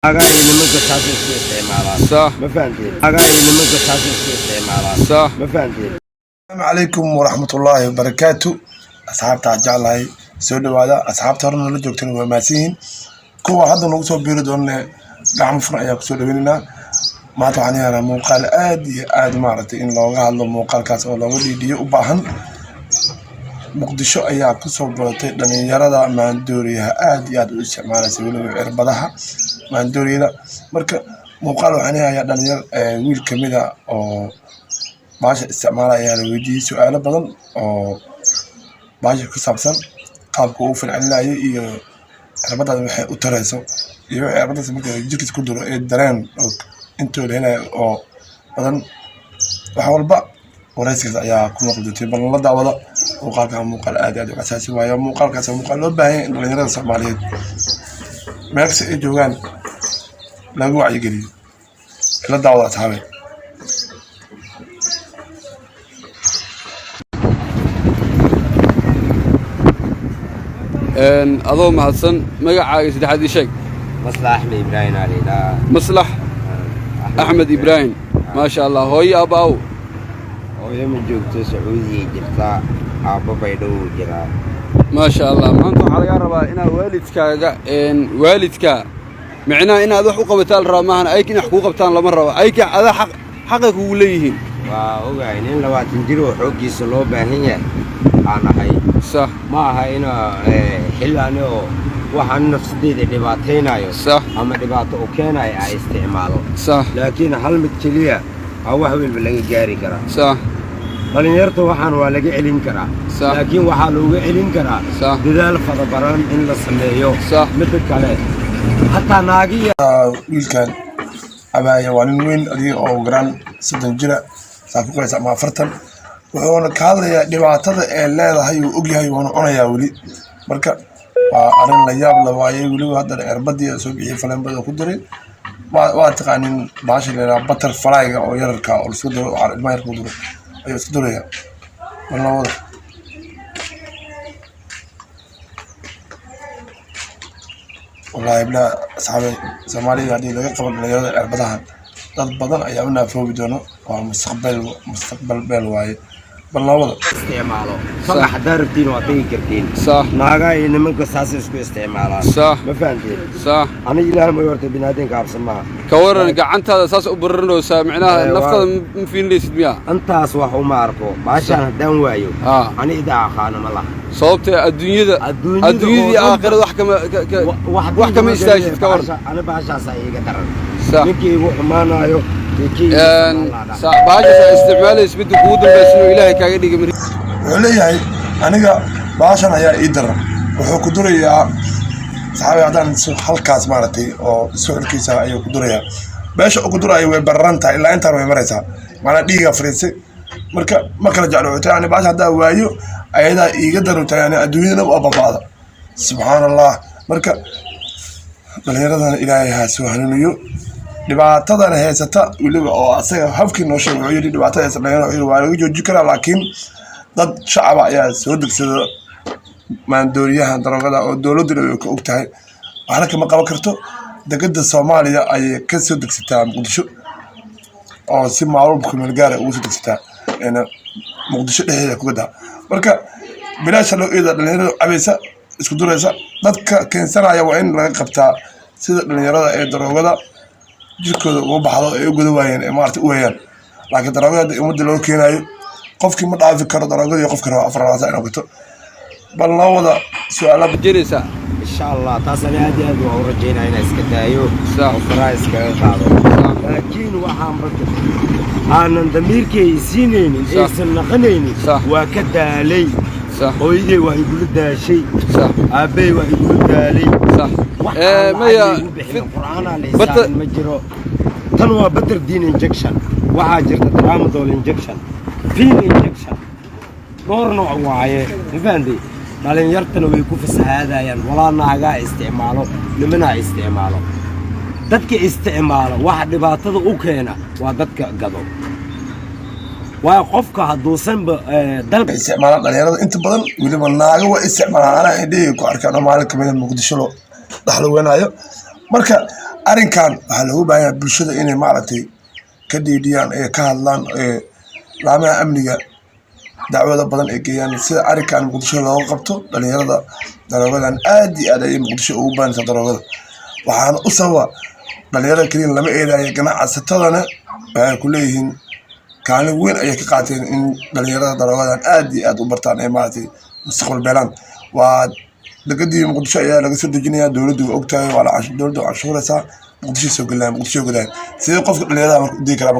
أغاني لما قصاص اسمه استعمالات صح ما فهمتين أغاني لما قصاص اسمه استعمالات صح ما فهمتين. السلام عليكم ورحمة الله وبركاته. أصحاب تاجع الله سود هذا أصحاب ترى اللي جوكتين وماسين كوا هذا نقص بيردون قام فرع يقصد بيننا ما تعني أنا موقع آد مارتي إن لو قال له موقع كاس ولا ودي دي وباهن muqdisho ayaa ku soo badatay dhalinyarada maandooriyaha aad u isticmaalaysa weliba cirbadaha maandooriyada marka muuqaal waxaan hayaa dhalinyar wiil kamid ah oo baasha isticmaalaya la weydiiyay su'aalo badan oo baasha ku saabsan qaabka uu falcelinaayo iyo cirbadaas waxay u tarayso iyo cirbadaas marka jirkiisa ku duro ee dareen oo intoo leeyahay oo badan wax walba waraysigaas ayaa ku noqday bal la daawada muuqaalka muuqaal aad u xasaasi waayo muuqaalkaas muuqaal loo baahan yahay in dhalinyarada Soomaaliyeed meelka ay joogaan lagu wacyigeliyo la daawada asxaabe adoo mahadsan magacaaga saddexaad ii sheeg maslax ibrahim alila maslax axmed ibrahim ma sha Allah hooyo abaaw hooyo ma joogto Sacuudiga jirta aabba bay dhow jiraa ما شاء الله ما أنتم على جربا إن والدك معناه إن هذا حقوق بتال رامهن أيك إن حقوق بتال لمرة أيك هذا حقك وليهن واو يعني لو تنجروا حقي سلوب هنيا أنا هاي صح ما هاي أنا حلانه وحن نفسي دباتين أيوه صح أما دبات أوكينا استعماله صح لكن هل متشليه أو هو اللي جاري كرا صح dhalinyarta waxaan waa laga celin karaa laakiin waxa looga celin karaa dadaal fada baran in la sameeyo mid kale hatta naagiya wiilkan abaaya waa nin weyn adiga oo garan 60 jira saafiqaysa ama 40 wuxuuna ka hadlayaa dhibaatada ee leedahay uu og yahay waana cunayaa wali marka waa arin la yaab la waayay waliba hadda cirbadii soo bixiyay falanbada ku diray waa taqaanin baasha leeyahay butterfly-ga oo yararka oo soo diro ilmaha yar ku diro أيوة تدريها والله واضح والله يبلا أصحابي سومالي هذه اللي قبل اللي عربتها ضد بدن أيامنا فوق بدونه ومستقبل بالواي والله واضح استعماله صح حدار الدين وعطيه كرتين صح ناقاي إن منك أساس استعماله صح ما فهمتين صح أنا إلى ما يورت بنادين كعب سماها كورن قعنت هذا أساس أبررنا وسامعناها نفط مفين ليس بيها أنت أصوح وما أعرفه عشان دم وايو أنا إذا خانم الله صوبت الدنيا دي آخر وحكم يستاجد كورن أنا بعشا سايق درن صح نكي وحمانا يو باجة استعمال يثبت وجود بس إنه إلهي كاجدي جمري. عليه أنا بعشان هي إدرة وحكدورية صحابي عدان حلقات مالتي أو سؤال كيسة أيوة كدورية باش أقدر أيوة برنتها إلا أنت ما مريتها معنا دقيقة فرنسي ما كان جعلوا يعني بعد هذا وايو أيضا يقدروا يعني الدنيا وأبا بعض سبحان الله مركا بالهيرة إلهي هاسوهنيو dhibaatadan heysata waliba oo asaga habkii noo sheegay wuxuu yiri dhibaatada heysata waa lagu joojin karaa laakiin dad shacab ayaa soo degsada maandooriyaha darogada oo dawladdu ay ka ogtahay waxna kama qaban karto degada Soomaaliya ay ka soo degsataa Muqdisho oo si macluub ku meel gaar ah ugu soo degsataa in Muqdisho dhexdeeda ku gadaa marka bilaash loo eedaa dhalinyarada cabaysa isku duraysa dadka keensanaya waa in laga qabtaa sida dhalinyarada ee darogada jirkooda ugu baxdo ay u godawaayeen ee maarta u weeyaan laakiin darogada umada loo keenayo qofkii ma dhaafi karo darogada iyo qofka raba afraad inuu gato bal la wada su'aalo jiraysa insha Allah taasana aad waa u rajeynaa inay iska daayo faraas ka qaado laakiin waxaan barto aanan damiirkay siinaynin aysan naqanaynin waa ka daalay hooyadey waa igu daashay aabay waa igu daalay مايا القرآن على ما جرو تنوى بدر دين انجكشن وحاجرت ترامدول انجكشن فين انجكشن دور نوع واعي فهمتي مالين يرتنا ويكون في السعادة يعني ولا ناقا استعماله لمنها استعماله ددك استعماله واحد باتض اوكينا وددك قضو وقفك هدوسن دلك استعمال dhalinyarada inta badan waliba naaga waa isticmaalaan ana idii ku arkaan maalin kamid Muqdisho dhaxlo weenayo marka arrinkan waxaa loogu baahan yahay bulshada inay maaragtay ka dhiidhiyaan ee ka hadlaan laamaha amniga dacwada badan ay geeyaan sida arrinkan muqdisho looga qabto dhalinyarada daroogadan aad iyo aad ayay muqdisho ugu baanaysaa daroogada waxaana u sababa dhalinyarada keliya lama eedayo ganacsatadana waxay ku leeyihiin kaalin weyn ayay ka qaateen in dhalinyarada daroogadan aad iyo aad u bartaan ee maaragtay mustaqbal beelaan waa degadii muqdisho ayaa laga soo dejinayaa dowladdu waa ogtahay waa dowladdu cashuuraysaa muqdisho soo galaan sidee qofka dhalinyarada marka u dii karaa